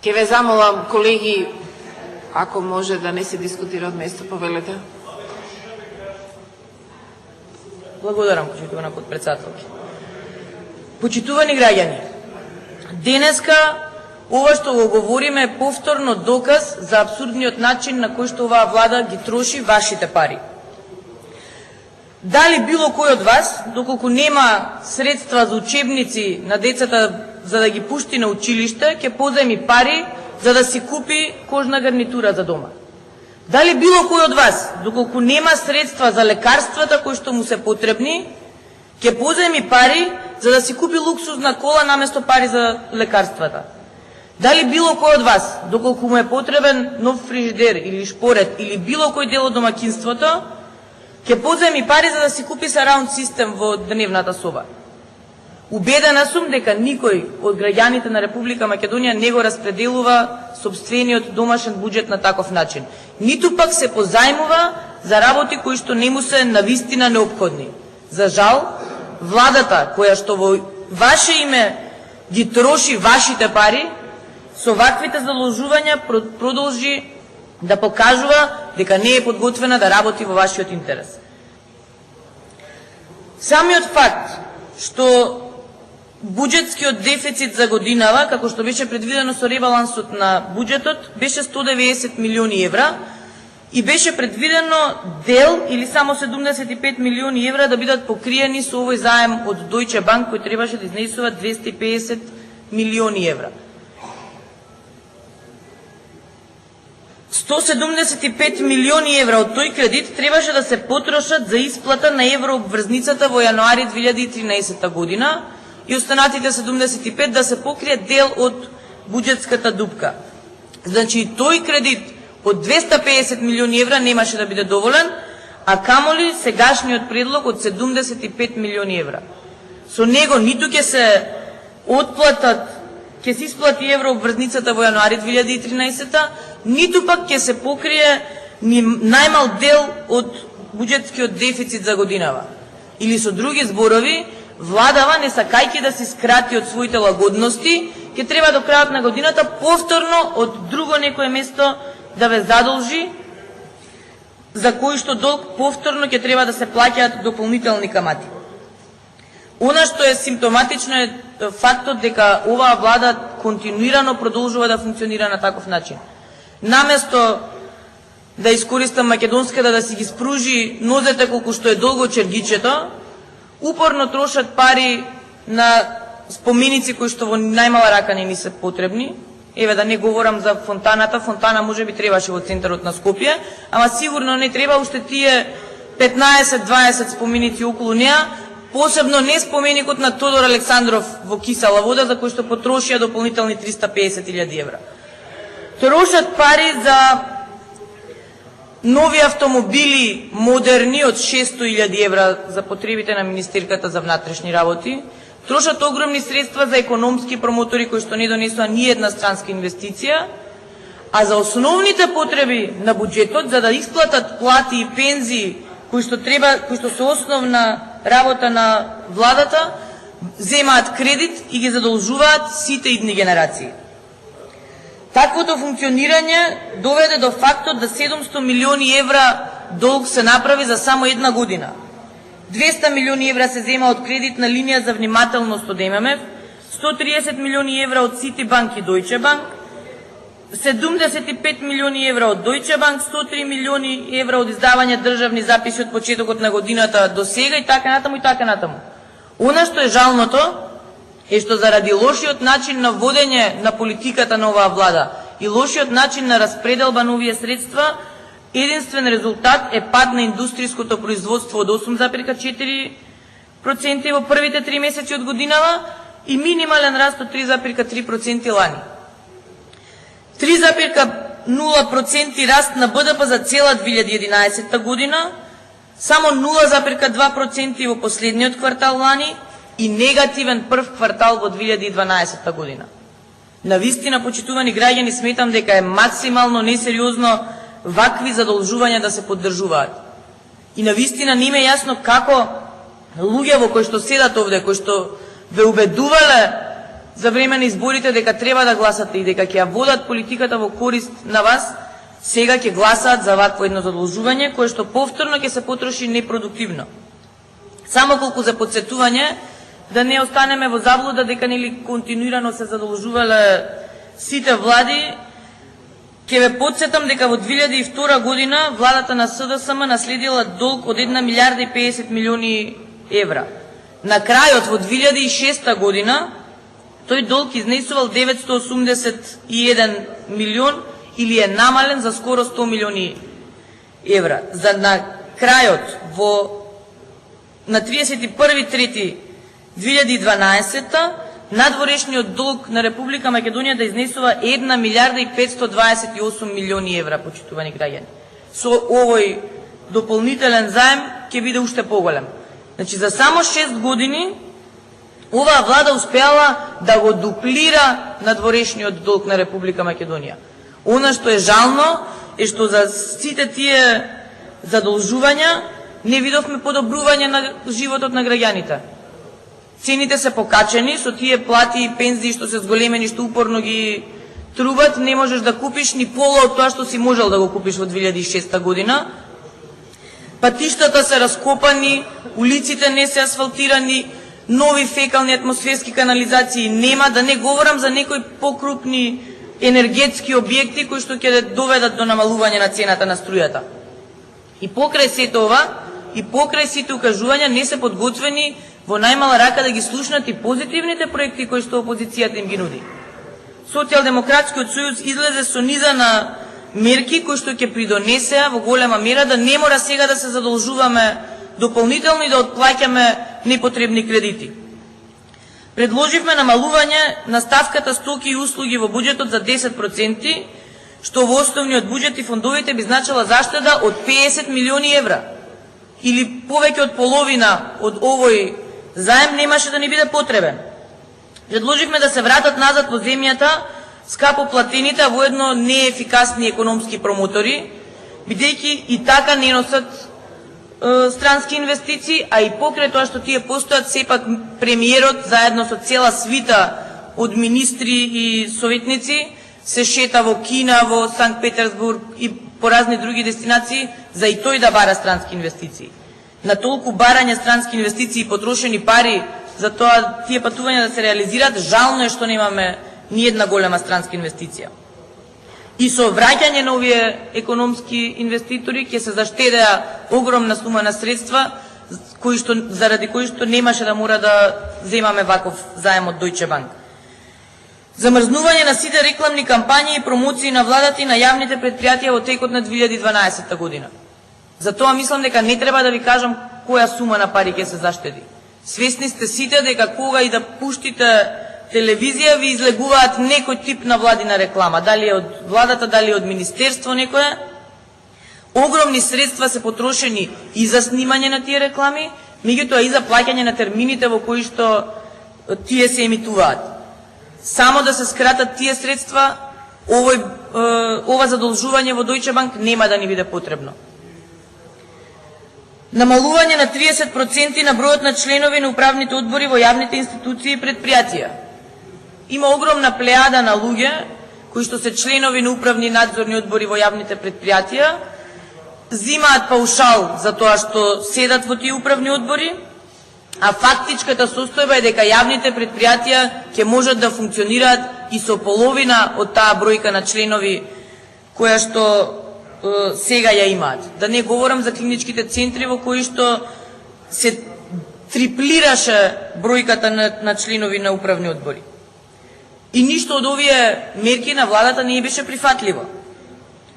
Ке ве замолам, колеги, ако може да не се дискутира од место, повелете. Благодарам, почитувана подпредседателка. Почитувани граѓани, денеска ова што го говориме е повторно доказ за апсурдниот начин на кој што оваа влада ги троши вашите пари. Дали било кој од вас, доколку нема средства за учебници на децата за да ги пушти на училиште, ќе позајми пари за да си купи кожна гарнитура за дома? Дали било кој од вас, доколку нема средства за лекарствата кои што му се потребни, ќе позајми пари за да си купи луксузна кола наместо пари за лекарствата? Дали било кој од вас, доколку му е потребен нов фрижидер или шпорет или било кој дел од домаќинството, ќе позајми пари за да си купи сараунд систем во дневната соба? Убедена сум дека никој од граѓаните на Република Македонија не го распределува сопствениот домашен буџет на таков начин. Ниту пак се позајмува за работи кои што не му се навистина неопходни. За жал, владата која што во ваше име ги троши вашите пари, со ваквите заложувања продолжи да покажува дека не е подготвена да работи во вашиот интерес. Самиот факт што буџетскиот дефицит за годинава, како што беше предвидено со ребалансот на буџетот, беше 190 милиони евра и беше предвидено дел или само 75 милиони евра да бидат покриени со овој заем од Deutsche Bank кој требаше да изнесува 250 милиони евра. 175 милиони евра од тој кредит требаше да се потрошат за исплата на еврообврзницата во јануари 2013 година и останатите 75 да се покрие дел од буџетската дупка. Значи тој кредит од 250 милиони евра немаше да биде доволен, а камоли сегашниот предлог од 75 милиони евра. Со него ниту ќе се отплатат, ќе се исплати еврообврзницата во јануари 2013, ниту пак ќе се покрие ни најмал дел од буџетскиот дефицит за годинава. Или со други зборови, владава не сакајќи да се скрати од своите лагодности, ќе треба до крајот на годината повторно од друго некое место да ве задолжи, за кој што долг повторно ќе треба да се плаќаат дополнителни камати. Она што е симптоматично е фактот дека оваа влада континуирано продолжува да функционира на таков начин. Наместо да искористам македонската да си ги спружи нозете колку што е долго чергичето, упорно трошат пари на споменици кои што во најмала рака не ни се потребни. Еве да не говорам за фонтаната, фонтана може би требаше во центарот на Скопје, ама сигурно не треба уште тие 15-20 споменици околу неа, посебно не споменикот на Тодор Александров во Кисела вода, за кој што потрошија дополнителни 350.000 евра. Трошат пари за нови автомобили модерни од 600.000 евра за потребите на Министерката за внатрешни работи, трошат огромни средства за економски промотори кои што не донесоа ни една странска инвестиција, а за основните потреби на буџетот, за да исплатат плати и пензии кои што се основна работа на владата, земаат кредит и ги задолжуваат сите идни генерации. Таквото функционирање доведе до фактот да 700 милиони евра долг се направи за само една година. 200 милиони евра се зема од кредитна линија за внимателност од ММФ, 130 милиони евра од Citibank и Deutsche Bank, 75 милиони евра од Deutsche Bank, 103 милиони евра од издавање државни записи од почетокот на годината до сега и така натаму и така натаму. Она што е жалното е што заради лошиот начин на водење на политиката на оваа влада и лошиот начин на распределба на овие средства, единствен резултат е пад на индустријското производство од 8,4% во првите 3 месеци од годинава и минимален раст од 3,3% лани. 3,0% раст на БДП за цела 2011 година, само 0,2% во последниот квартал лани и негативен прв квартал во 2012 година. Навистина, почитувани граѓани, сметам дека е максимално несериозно вакви задолжувања да се поддржуваат. И навистина не ме јасно како луѓе во кои што седат овде, кои што ве убедувале за време на изборите дека треба да гласате и дека ќе ја водат политиката во корист на вас, сега ќе гласаат за вакво едно задолжување кое што повторно ќе се потроши непродуктивно. Само колку за подсетување, да не останеме во заблуда дека нели континуирано се задолжувале сите влади, ќе ве подсетам дека во 2002 година владата на СДСМ наследила долг од 1 милиарда и 50 милиони евра. На крајот во 2006 година тој долг изнесувал 981 милион или е намален за скоро 100 милиони евра. За на крајот на 31.3.2012 надворешниот долг на Република Македонија да изнесува 1 милиарда и 528 милиони евра, почитувани граѓани. Со овој дополнителен заем ќе биде уште поголем. Значи, за само 6 години оваа влада успеала да го дуплира надворешниот долг на Република Македонија. Она што е жално е што за сите тие задолжувања не видовме подобрување на животот на граѓаните. Цените се покачени, со тие плати и пензии што се зголемени, што упорно ги трубат, не можеш да купиш ни пола од тоа што си можел да го купиш во 2006 година. Патиштата се раскопани, улиците не се асфалтирани, нови фекални атмосферски канализации нема, да не говорам за некои покрупни енергетски објекти кои што ќе доведат до намалување на цената на струјата. И покрај сето ова, и покрај сите укажувања не се подготвени во најмала рака да ги слушнат и позитивните проекти кои што опозицијата им ги нуди. Социјалдемократскиот сојуз излезе со низа на мерки кои што ќе придонесеа во голема мера да не мора сега да се задолжуваме дополнително и да отплаќаме непотребни кредити. Предложивме намалување на ставката стоки и услуги во буџетот за 10%, што во основниот буџет и фондовите би значила заштеда од 50 милиони евра. Или повеќе од половина од овој заем немаше да ни биде потребен. Предложивме да се вратат назад во земјата скапо платените, а воедно неефикасни економски промотори, бидејќи и така не носат странски инвестиции, а и покрај тоа што тие постојат, сепак премиерот заедно со цела свита од министри и советници се шета во Кина, во Санкт Петерсбург и по разни други дестинации за и тој да бара странски инвестиции. На толку барање странски инвестиции и потрошени пари за тоа тие патувања да се реализираат, жално е што немаме ни една голема странска инвестиција. И со враќање на овие економски инвеститори ќе се заштедеа огромна сума на средства заради кои што немаше да мора да земаме ваков заем од Deutsche Bank. Замрзнување на сите рекламни кампањи и промоции на владата и на јавните предпријатија во текот на 2012 година. Затоа мислам дека не треба да ви кажам која сума на пари ќе се заштеди. Свесни сте сите дека кога и да пуштите телевизија ви излегуваат некој тип на владина реклама, дали од владата, дали од министерство некоја. Огромни средства се потрошени и за снимање на тие реклами, меѓутоа и за плаќање на термините во кои што тие се емитуваат. Само да се скратат тие средства, ова задолжување во Deutsche Bank нема да ни биде потребно. Намалување на 30% на бројот на членови на управните одбори во јавните институции и предпријатија. Има огромна плејада на луѓе кои што се членови на управни и надзорни одбори во јавните предпријатија, зимаат паушал за тоа што седат во тие управни одбори, а фактичката состојба е дека јавните предпријатија ќе можат да функционираат и со половина од таа бројка на членови која што сега ја имаат. Да не говорам за клиничките центри во кои што се триплираше бројката на членови на управни одбори. И ништо од овие мерки на владата не беше прифатливо.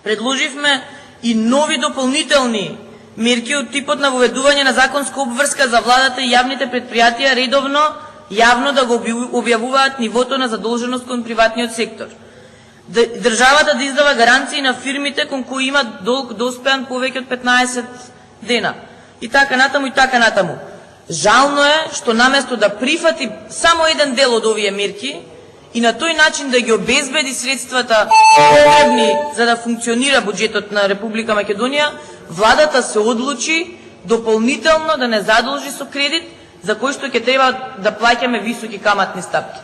Предложивме и нови дополнителни мерки од типот на воведување на законска обврска за владата и јавните предпријатија редовно, јавно да го објавуваат нивото на задолженост кон приватниот сектор. Државата да издава гаранции на фирмите кон кои има долг доспеан повеќе од 15 дена. И така натаму, и така натаму. Жално е што наместо да прифати само еден дел од овие мерки и на тој начин да ги обезбеди средствата потребни за да функционира буџетот на Република Македонија, владата се одлучи дополнително да не задолжи со кредит за кој што ќе треба да плаќаме високи каматни стапки.